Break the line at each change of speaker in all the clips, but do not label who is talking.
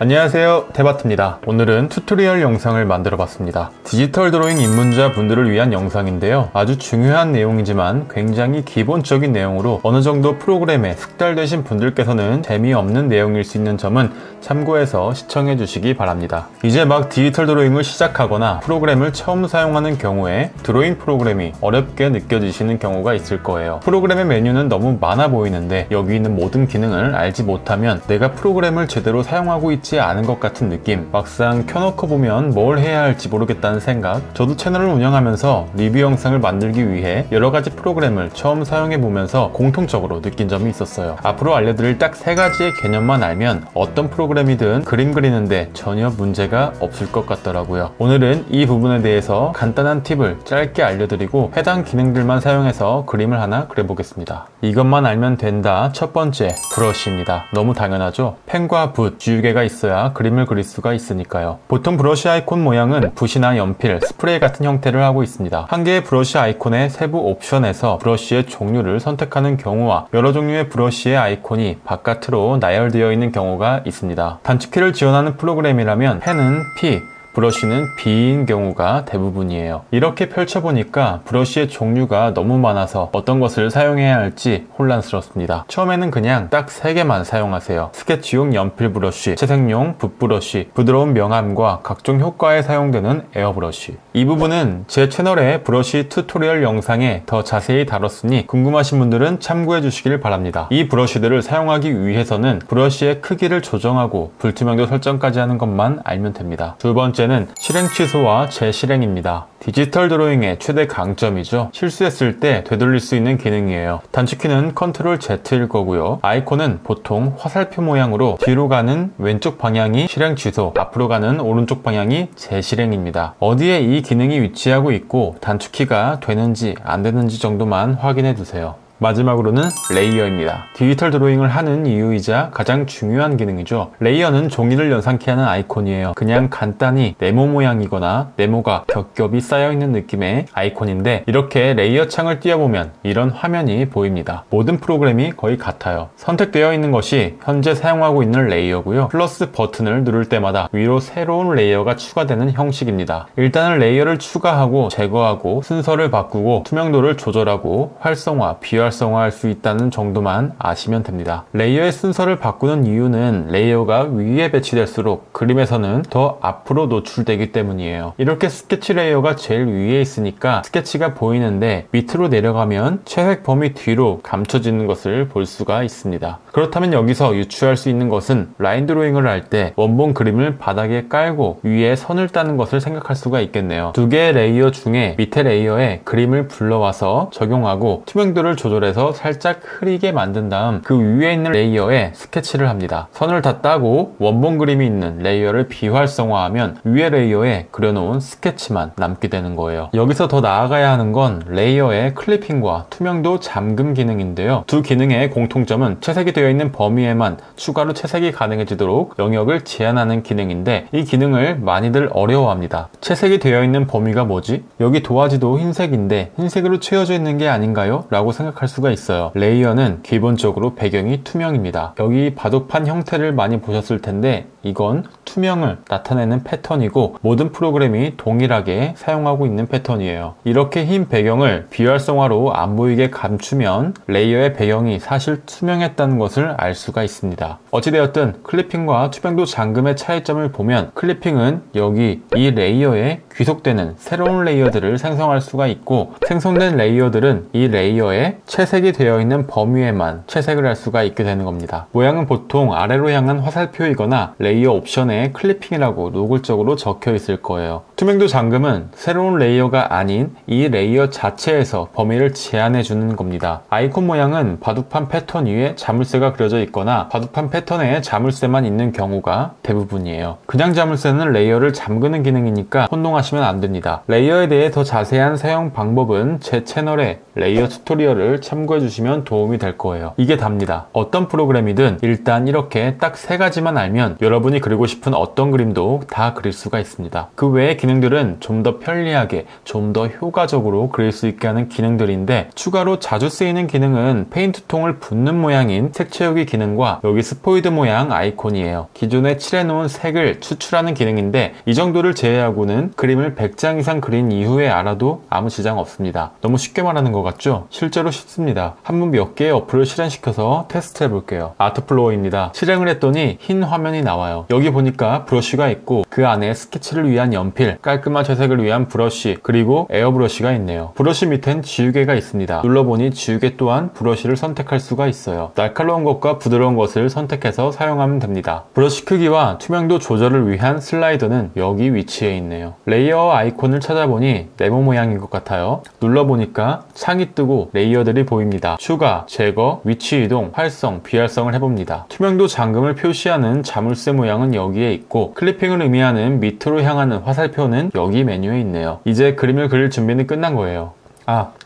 안녕하세요, 대바트입니다. 오늘은 튜토리얼 영상을 만들어 봤습니다. 디지털 드로잉 입문자 분들을 위한 영상인데요. 아주 중요한 내용이지만 굉장히 기본적인 내용으로 어느 정도 프로그램에 숙달되신 분들께서는 재미없는 내용일 수 있는 점은 참고해서 시청해 주시기 바랍니다. 이제 막 디지털 드로잉을 시작하거나 프로그램을 처음 사용하는 경우에 드로잉 프로그램이 어렵게 느껴지시는 경우가 있을 거예요. 프로그램의 메뉴는 너무 많아 보이는데 여기 있는 모든 기능을 알지 못하면 내가 프로그램을 제대로 사용하고 있지 않은 것 같은 느낌, 막상 켜놓고 보면 뭘 해야 할지 모르겠다는 생각. 저도 채널을 운영하면서 리뷰 영상을 만들기 위해 여러가지 프로그램을 처음 사용해보면서 공통적으로 느낀 점이 있었어요. 앞으로 알려드릴 딱 3가지의 개념만 알면 어떤 프로그램이든 그림 그리는데 전혀 문제가 없을 것 같더라고요. 오늘은 이 부분에 대해서 간단한 팁을 짧게 알려드리고 해당 기능들만 사용해서 그림을 하나 그려보겠습니다. 이것만 알면 된다. 첫 번째, 브러쉬입니다. 너무 당연하죠? 펜과 붓, 지우개가 있어야 그림을 그릴 수가 있으니까요. 보통 브러쉬 아이콘 모양은 붓이나 연필, 스프레이 같은 형태를 하고 있습니다. 한 개의 브러쉬 아이콘의 세부 옵션에서 브러쉬의 종류를 선택하는 경우와 여러 종류의 브러쉬의 아이콘이 바깥으로 나열되어 있는 경우가 있습니다. 단축키를 지원하는 프로그램이라면 펜은 P, 브러쉬는 B인 경우가 대부분이에요. 이렇게 펼쳐보니까 브러쉬의 종류가 너무 많아서 어떤 것을 사용해야 할지 혼란스럽습니다. 처음에는 그냥 딱 3개만 사용하세요. 스케치용 연필 브러쉬, 채색용 붓 브러쉬, 부드러운 명암과 각종 효과에 사용되는 에어 브러쉬. 이 부분은 제 채널의 브러쉬 튜토리얼 영상에 더 자세히 다뤘으니 궁금하신 분들은 참고해 주시길 바랍니다. 이 브러쉬들을 사용하기 위해서는 브러쉬의 크기를 조정하고 불투명도 설정까지 하는 것만 알면 됩니다. 두 번째는 실행 취소와 재실행입니다. 디지털 드로잉의 최대 강점이죠. 실수했을 때 되돌릴 수 있는 기능이에요. 단축키는 컨트롤 Z일 거고요. 아이콘은 보통 화살표 모양으로 뒤로 가는 왼쪽 방향이 실행 취소, 앞으로 가는 오른쪽 방향이 재실행입니다. 어디에 이 기능이 위치하고 있고 단축키가 되는지 안 되는지 정도만 확인해 두세요. 마지막으로는 레이어입니다. 디지털 드로잉을 하는 이유이자 가장 중요한 기능이죠. 레이어는 종이를 연상케 하는 아이콘이에요. 그냥 간단히 네모 모양이거나 네모가 겹겹이 쌓여있는 느낌의 아이콘인데 이렇게 레이어 창을 띄워보면 이런 화면이 보입니다. 모든 프로그램이 거의 같아요. 선택되어 있는 것이 현재 사용하고 있는 레이어고요. 플러스 버튼을 누를 때마다 위로 새로운 레이어가 추가되는 형식입니다. 일단은 레이어를 추가하고 제거하고 순서를 바꾸고 투명도를 조절하고 활성화, 비활성화할 수 있다는 정도만 아시면 됩니다. 레이어의 순서를 바꾸는 이유는 레이어가 위에 배치될수록 그림에서는 더 앞으로 노출되기 때문이에요. 이렇게 스케치 레이어가 제일 위에 있으니까 스케치가 보이는데 밑으로 내려가면 채색 범위 뒤로 감춰지는 것을 볼 수가 있습니다. 그렇다면 여기서 유추할 수 있는 것은 라인 드로잉을 할 때 원본 그림을 바닥에 깔고 위에 선을 따는 것을 생각할 수가 있겠네요. 두 개의 레이어 중에 밑에 레이어에 그림을 불러와서 적용하고 투명도를 조절해서 살짝 흐리게 만든 다음 그 위에 있는 레이어에 스케치를 합니다. 선을 다 따고 원본 그림이 있는 레이어를 비활성화하면 위에 레이어에 그려놓은 스케치만 남게 되는 거예요. 여기서 더 나아가야 하는 건 레이어의 클리핑과 투명도 잠금 기능인데요. 두 기능의 공통점은 채색이 되어 있는 범위에만 추가로 채색이 가능해지도록 영역을 제한하는 기능인데 이 기능을 많이들 어려워합니다. 채색이 되어 있는 범위가 뭐지? 여기 도화지도 흰색인데 흰색으로 채워져 있는 게 아닌가요? 라고 생각할 수가 있어요. 레이어는 기본적으로 배경이 투명입니다. 여기 바둑판 형태를 많이 보셨을 텐데 이건 투명을 나타내는 패턴이고 모든 프로그램이 동일하게 사용하고 있는 패턴이에요. 이렇게 흰 배경을 비활성화로 안 보이게 감추면 레이어의 배경이 사실 투명했다는 것을 알 수가 있습니다. 어찌되었든 클리핑과 투명도 잠금의 차이점을 보면 클리핑은 여기 이 레이어에 귀속되는 새로운 레이어들을 생성할 수가 있고 생성된 레이어들은 이 레이어에 채색이 되어 있는 범위에만 채색을 할 수가 있게 되는 겁니다. 모양은 보통 아래로 향한 화살표이거나 레이어 옵션에 클리핑이라고 노골적으로 적혀 있을 거예요. 투명도 잠금은 새로운 레이어가 아닌 이 레이어 자체에서 범위를 제한해 주는 겁니다. 아이콘 모양은 바둑판 패턴 위에 자물쇠가 그려져 있거나 바둑판 패턴에 자물쇠만 있는 경우가 대부분이에요. 그냥 자물쇠는 레이어를 잠그는 기능이니까 혼동하시면 안 됩니다. 레이어에 대해 더 자세한 사용 방법은 제 채널에 레이어 튜토리얼을 참고해 주시면 도움이 될 거예요. 이게 답니다. 어떤 프로그램이든 일단 이렇게 딱 3가지만 알면 여러분이 그리고 싶은 어떤 그림도 다 그릴 수가 있습니다. 그 외의 기능 기능들은 좀 더 편리하게, 좀 더 효과적으로 그릴 수 있게 하는 기능들인데, 추가로 자주 쓰이는 기능은 페인트통을 붓는 모양인 색 채우기 기능과 여기 스포이드 모양 아이콘이에요. 기존에 칠해놓은 색을 추출하는 기능인데, 이 정도를 제외하고는 그림을 100장 이상 그린 이후에 알아도 아무 지장 없습니다. 너무 쉽게 말하는 것 같죠? 실제로 쉽습니다. 한번 몇 개의 어플을 실행시켜서 테스트 해볼게요. 아트플로어입니다. 실행을 했더니 흰 화면이 나와요. 여기 보니까 브러쉬가 있고 그 안에 스케치를 위한 연필, 깔끔한 채색을 위한 브러쉬, 그리고 에어브러쉬가 있네요. 브러쉬 밑엔 지우개가 있습니다. 눌러보니 지우개 또한 브러쉬를 선택할 수가 있어요. 날카로운 것과 부드러운 것을 선택해서 사용하면 됩니다. 브러쉬 크기와 투명도 조절을 위한 슬라이더는 여기 위치해 있네요. 레이어 아이콘을 찾아보니 네모 모양인 것 같아요. 눌러보니까 창이 뜨고 레이어들이 보입니다. 추가, 제거, 위치 이동, 활성, 비활성을 해봅니다. 투명도 잠금을 표시하는 자물쇠 모양은 여기에 있고, 클리핑을 의미하는 밑으로 향하는 화살표는 여기 메뉴에 있네요. 이제 그림을 그릴 준비는 끝난 거예요.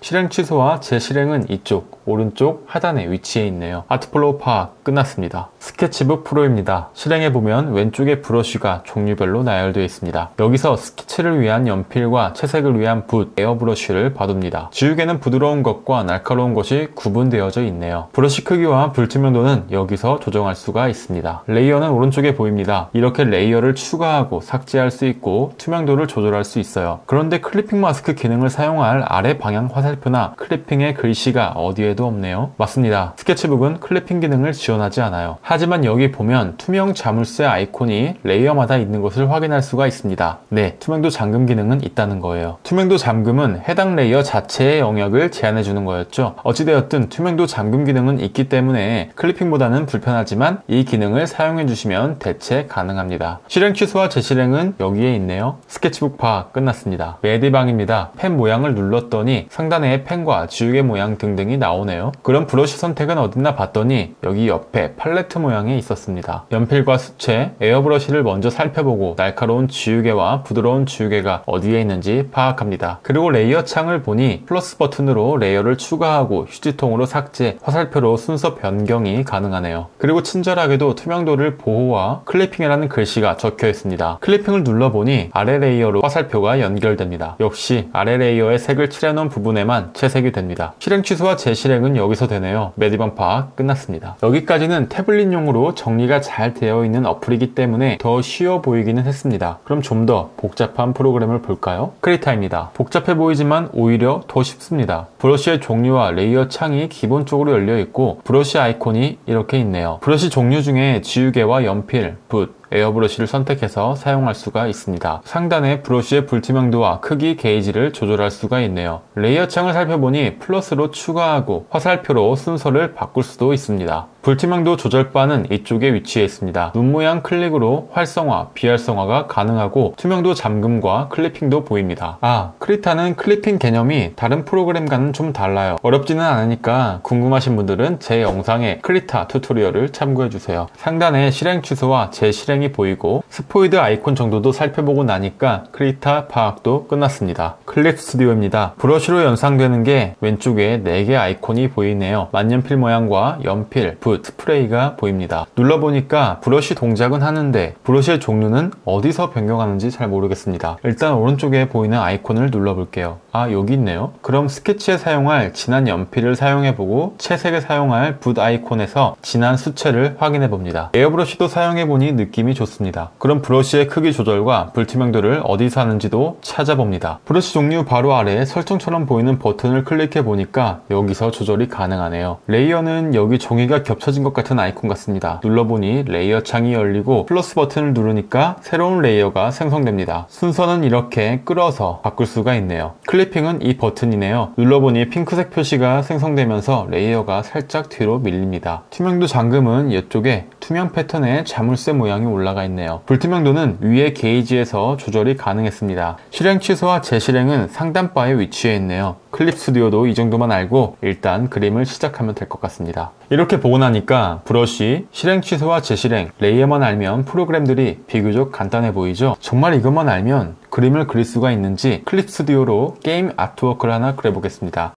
실행 취소와 재실행은 이쪽 오른쪽 하단에 위치해 있네요. 아트플로우 파악 끝났습니다. 스케치북 프로입니다. 실행해보면 왼쪽에 브러쉬가 종류별로 나열되어 있습니다. 여기서 스케치를 위한 연필과 채색을 위한 붓, 에어브러쉬를 봐둡니다. 지우개는 부드러운 것과 날카로운 것이 구분되어져 있네요. 브러쉬 크기와 불투명도는 여기서 조정할 수가 있습니다. 레이어는 오른쪽에 보입니다. 이렇게 레이어를 추가하고 삭제할 수 있고 투명도를 조절할 수 있어요. 그런데 클리핑 마스크 기능을 사용할 아래 방향 화살표나 클리핑의 글씨가 어디에도 없네요. 맞습니다. 스케치북은 클리핑 기능을 지원하지 않아요. 하지만 여기 보면 투명 자물쇠 아이콘이 레이어마다 있는 것을 확인할 수가 있습니다. 네, 투명도 잠금 기능은 있다는 거예요. 투명도 잠금은 해당 레이어 자체의 영역을 제한해주는 거였죠. 어찌되었든 투명도 잠금 기능은 있기 때문에 클리핑보다는 불편하지만 이 기능을 사용해주시면 대체 가능합니다. 실행 취소와 재실행은 여기에 있네요. 스케치북 파악 끝났습니다. 메디방입니다. 펜 모양을 눌렀더니 상단에 펜과 지우개 모양 등등이 나오네요. 그럼 브러쉬 선택은 어딨나 봤더니 여기 옆에 팔레트 모양이 있었습니다. 연필과 수채, 에어브러쉬를 먼저 살펴보고 날카로운 지우개와 부드러운 지우개가 어디에 있는지 파악합니다. 그리고 레이어 창을 보니 플러스 버튼으로 레이어를 추가하고 휴지통으로 삭제, 화살표로 순서 변경이 가능하네요. 그리고 친절하게도 투명도를 보호와 클리핑이라는 글씨가 적혀 있습니다. 클리핑을 눌러보니 아래 레이어로 화살표가 연결됩니다. 역시 아래 레이어에 색을 칠해놓은 부분에만 채색이 됩니다. 실행 취소와 재실행은 여기서 되네요. 메디방 파악 끝났습니다. 여기까지는 태블릿용으로 정리가 잘 되어 있는 어플이기 때문에 더 쉬워 보이기는 했습니다. 그럼 좀 더 복잡한 프로그램을 볼까요? 크리타입니다. 복잡해 보이지만 오히려 더 쉽습니다. 브러쉬의 종류와 레이어 창이 기본적으로 열려 있고 브러쉬 아이콘이 이렇게 있네요. 브러쉬 종류 중에 지우개와 연필, 붓, 에어브러쉬를 선택해서 사용할 수가 있습니다. 상단에 브러쉬의 불투명도와 크기 게이지를 조절할 수가 있네요. 레이어 창을 살펴보니 플러스로 추가하고 화살표로 순서를 바꿀 수도 있습니다. 불투명도 조절바는 이쪽에 위치해 있습니다. 눈 모양 클릭으로 활성화, 비활성화가 가능하고 투명도 잠금과 클리핑도 보입니다. 크리타는 클리핑 개념이 다른 프로그램과는 좀 달라요. 어렵지는 않으니까 궁금하신 분들은 제 영상에 크리타 튜토리얼을 참고해주세요. 상단에 실행 취소와 재실행이 보이고 스포이드 아이콘 정도도 살펴보고 나니까 크리타 파악도 끝났습니다. 클립 스튜디오입니다. 브러쉬로 연상되는 게 왼쪽에 4개 아이콘이 보이네요. 만년필 모양과 연필, 붓, 스프레이가 보입니다. 눌러보니까 브러쉬 동작은 하는데 브러쉬의 종류는 어디서 변경하는지 잘 모르겠습니다. 일단 오른쪽에 보이는 아이콘을 눌러볼게요. 여기 있네요. 그럼 스케치에 사용할 진한 연필을 사용해보고 채색에 사용할 붓 아이콘에서 진한 수채를 확인해봅니다. 에어브러쉬도 사용해보니 느낌이 좋습니다. 그럼 브러쉬의 크기 조절과 불투명도를 어디서 하는지도 찾아봅니다. 브러쉬 종류 바로 아래 설정처럼 보이는 버튼을 클릭해보니까 여기서 조절이 가능하네요. 레이어는 여기 종이가 겹쳐진 것 같은 아이콘 같습니다. 눌러보니 레이어 창이 열리고 플러스 버튼을 누르니까 새로운 레이어가 생성됩니다. 순서는 이렇게 끌어서 바꿀 수가 있네요. 클리핑은 이 버튼이네요. 눌러보니 핑크색 표시가 생성되면서 레이어가 살짝 뒤로 밀립니다. 투명도 잠금은 이쪽에 투명 패턴의 자물쇠 모양이 올라가 있네요. 불투명도는 위에 게이지에서 조절이 가능했습니다. 실행 취소와 재실행은 상단바에 위치해 있네요. 클립 스튜디오도 이 정도만 알고 일단 그림을 시작하면 될 것 같습니다. 이렇게 보고 나니까 브러쉬, 실행 취소와 재실행, 레이어만 알면 프로그램들이 비교적 간단해 보이죠? 정말 이것만 알면 그림을 그릴 수가 있는지 클립 스튜디오로 게임 아트워크를 하나 그려보겠습니다.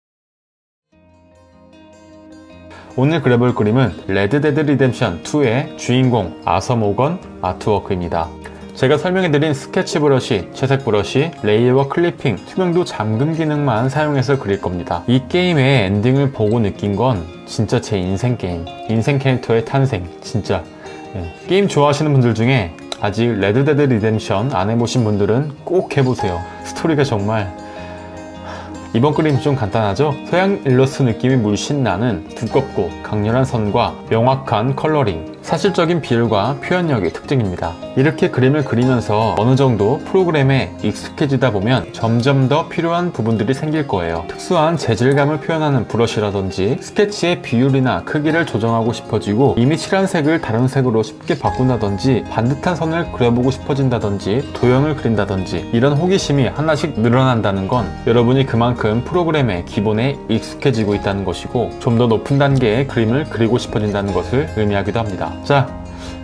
오늘 그려볼 그림은 레드 데드 리뎀션 2의 주인공 아서 모건 아트워크입니다. 제가 설명해드린 스케치 브러쉬, 채색 브러쉬, 레이어와 클리핑, 투명도 잠금 기능만 사용해서 그릴 겁니다. 이 게임의 엔딩을 보고 느낀 건 진짜 제 인생 게임, 인생 캐릭터의 탄생. 진짜 게임 좋아하시는 분들 중에 아직 레드데드 리뎀션 안 해보신 분들은 꼭 해보세요. 스토리가 정말... 이번 그림 좀 간단하죠? 서양 일러스트 느낌이 물씬 나는 두껍고 강렬한 선과 명확한 컬러링, 사실적인 비율과 표현력이 특징입니다. 이렇게 그림을 그리면서 어느 정도 프로그램에 익숙해지다 보면 점점 더 필요한 부분들이 생길 거예요. 특수한 재질감을 표현하는 브러쉬라든지 스케치의 비율이나 크기를 조정하고 싶어지고 이미 칠한 색을 다른 색으로 쉽게 바꾼다든지 반듯한 선을 그려보고 싶어진다든지 도형을 그린다든지 이런 호기심이 하나씩 늘어난다는 건 여러분이 그만큼 프로그램의 기본에 익숙해지고 있다는 것이고 좀 더 높은 단계의 그림을 그리고 싶어진다는 것을 의미하기도 합니다. 자,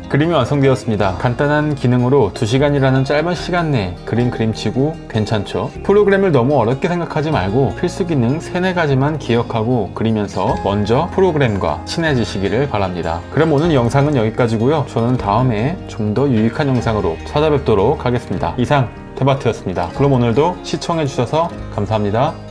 그림이 완성되었습니다. 간단한 기능으로 2시간이라는 짧은 시간 내에 그림치고 괜찮죠? 프로그램을 너무 어렵게 생각하지 말고 필수 기능 3-4가지만 기억하고 그리면서 먼저 프로그램과 친해지시기를 바랍니다. 그럼 오늘 영상은 여기까지고요. 저는 다음에 좀 더 유익한 영상으로 찾아뵙도록 하겠습니다. 이상 태바트였습니다. 그럼 오늘도 시청해주셔서 감사합니다.